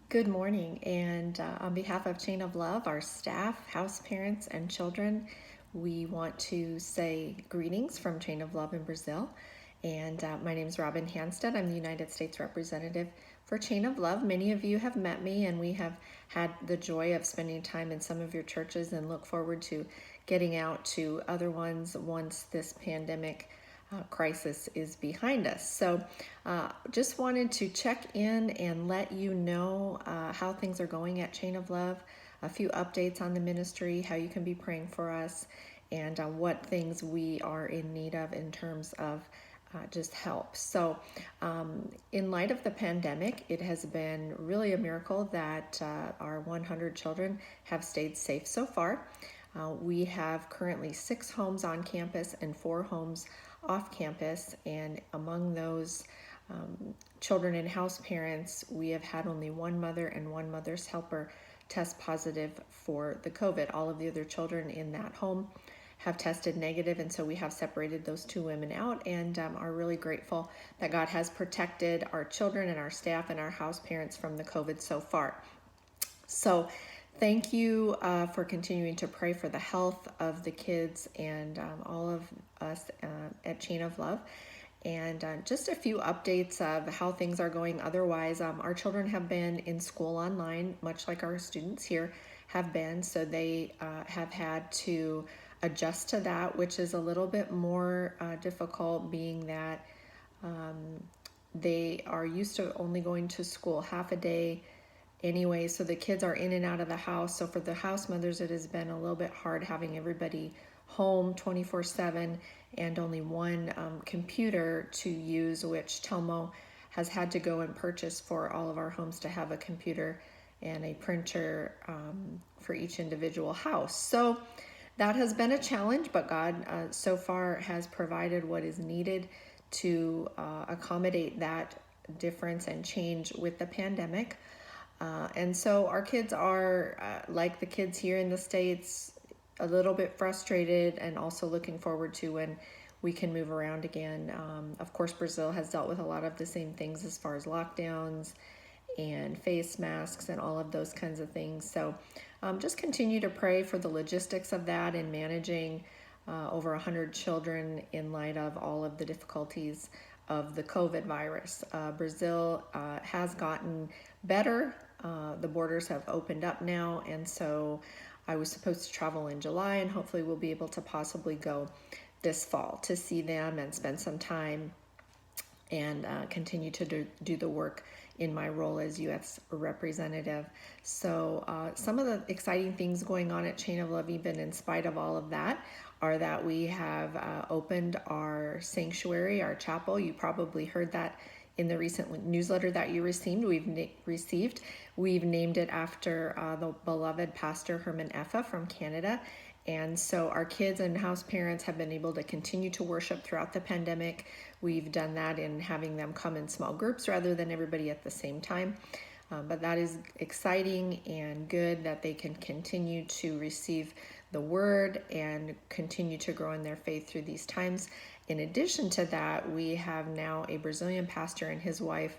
Good morning, and on behalf of Chain of Love, our staff, house parents, and children, we want to say greetings from Chain of Love in Brazil. And my name is Robin Hanstead. I'm the United States representative for Chain of Love. Many of you have met me, and we have had the joy of spending time in some of your churches and look forward to getting out to other ones once this pandemic crisis is behind us. So just wanted to check in and let you know how things are going at Chain of Love, a few updates on the ministry, how you can be praying for us, and what things we are in need of in terms of just help. So, in light of the pandemic, it has been really a miracle that our 100 children have stayed safe so far. We have currently 6 homes on campus and 4 homes off campus, and among those children and house parents, we have had only one mother and one mother's helper test positive for the COVID. All of the other children in that home have tested negative, and so we have separated those 2 women out and are really grateful that God has protected our children and our staff and our house parents from the COVID so far. So thank you for continuing to pray for the health of the kids and all of us at Chain of Love. And just a few updates of how things are going otherwise. Our children have been in school online, much like our students here have been. So they have had to adjust to that, which is a little bit more difficult, being that they are used to only going to school half a day anyway, so the kids are in and out of the house. So for the house mothers, it has been a little bit hard having everybody home 24/7 and only one computer to use, which Telmo has had to go and purchase for all of our homes to have a computer and a printer for each individual house. So that has been a challenge, but God so far has provided what is needed to accommodate that difference and change with the pandemic. And so our kids are, like the kids here in the States, a little bit frustrated and also looking forward to when we can move around again. Of course, Brazil has dealt with a lot of the same things as far as lockdowns and face masks and all of those kinds of things. So just continue to pray for the logistics of that and managing over 100 children in light of all of the difficulties of the COVID virus. Brazil has gotten better. The borders have opened up now, and so I was supposed to travel in July, and hopefully we'll be able to possibly go this fall to see them and spend some time and continue to do the work in my role as U.S. representative. So some of the exciting things going on at Chain of Love, even in spite of all of that, are that we have opened our sanctuary, our chapel. You probably heard that in the recent newsletter that you received. We've named it after the beloved pastor Herman Effa from Canada. And so our kids and house parents have been able to continue to worship throughout the pandemic. We've done that in having them come in small groups rather than everybody at the same time. But that is exciting and good that they can continue to receive the word and continue to grow in their faith through these times. In addition to that, we have now a Brazilian pastor and his wife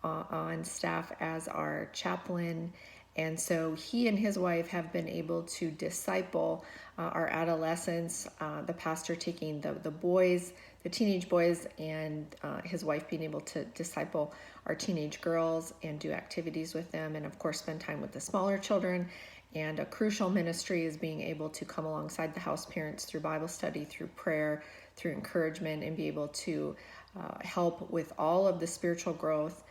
on staff as our chaplain. And so he and his wife have been able to disciple our adolescents, the pastor taking the boys, the teenage boys, and his wife being able to disciple our teenage girls and do activities with them, and of course spend time with the smaller children. And a crucial ministry is being able to come alongside the house parents through Bible study, through prayer, through encouragement, and be able to help with all of the spiritual growth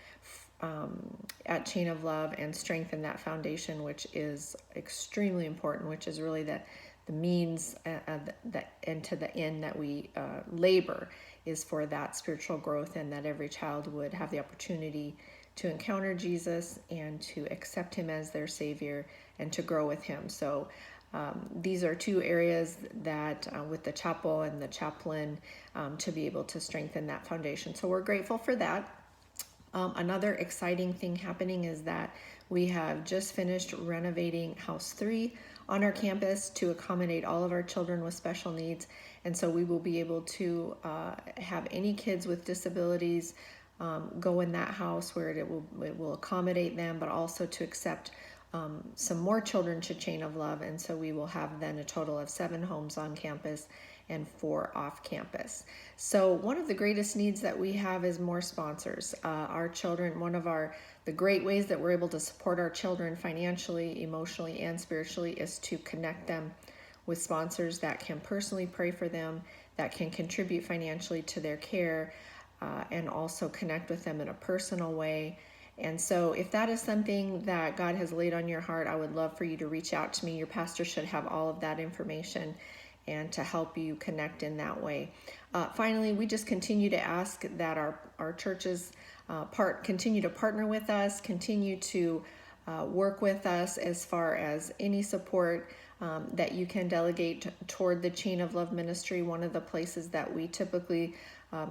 at Chain of Love and strengthen that foundation, which is extremely important, which is really the means and to the end that we labor is for that spiritual growth, and that every child would have the opportunity to encounter Jesus and to accept him as their Savior and to grow with him. So these are 2 areas that with the chapel and the chaplain to be able to strengthen that foundation. So we're grateful for that. Another exciting thing happening is that we have just finished renovating House 3 on our campus to accommodate all of our children with special needs. And so we will be able to have any kids with disabilities go in that house where it will accommodate them, but also to accept some more children to Chain of Love. And so we will have then a total of 7 homes on campus and 4 off campus. So one of the greatest needs that we have is more sponsors. Our children, the great ways that we're able to support our children financially, emotionally, and spiritually is to connect them with sponsors that can personally pray for them, that can contribute financially to their care, and also connect with them in a personal way. And so if that is something that God has laid on your heart, I would love for you to reach out to me. Your pastor should have all of that information and to help you connect in that way. Finally, we just continue to ask that our churches continue to partner with us, continue to work with us as far as any support that you can delegate toward the Chain of Love ministry. One of the places that we typically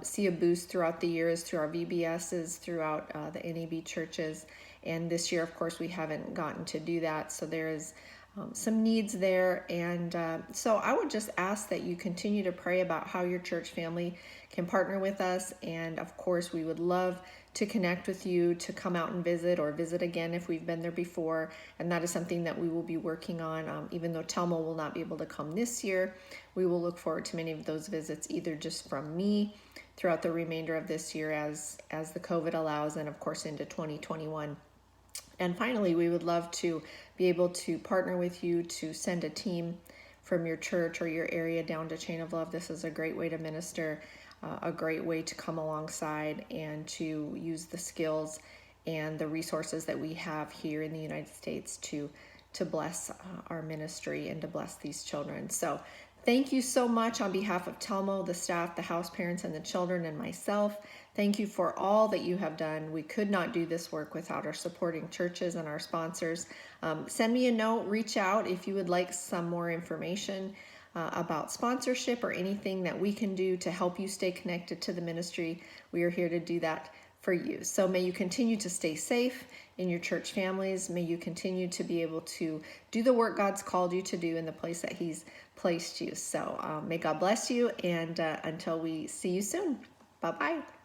see a boost throughout the year is through our VBSs, throughout the NAB churches. And this year, of course, we haven't gotten to do that. So there is some needs there. And so I would just ask that you continue to pray about how your church family can partner with us. And of course, we would love to connect with you, to come out and visit or visit again if we've been there before. And that is something that we will be working on. Even though Telmo will not be able to come this year, we will look forward to many of those visits, either just from me throughout the remainder of this year as the COVID allows, and of course into 2021. And finally, we would love to be able to partner with you to send a team from your church or your area down to Chain of Love. This is a great way to minister, a great way to come alongside and to use the skills and the resources that we have here in the United States to bless our ministry and to bless these children. So thank you so much on behalf of Telmo, the staff, the house parents, and the children, and myself. Thank you for all that you have done. We could not do this work without our supporting churches and our sponsors. Send me a note, reach out if you would like some more information about sponsorship or anything that we can do to help you stay connected to the ministry. We are here to do that for you. So may you continue to stay safe in your church families. May you continue to be able to do the work God's called you to do in the place that He's placed you. So may God bless you, and until we see you soon, bye-bye.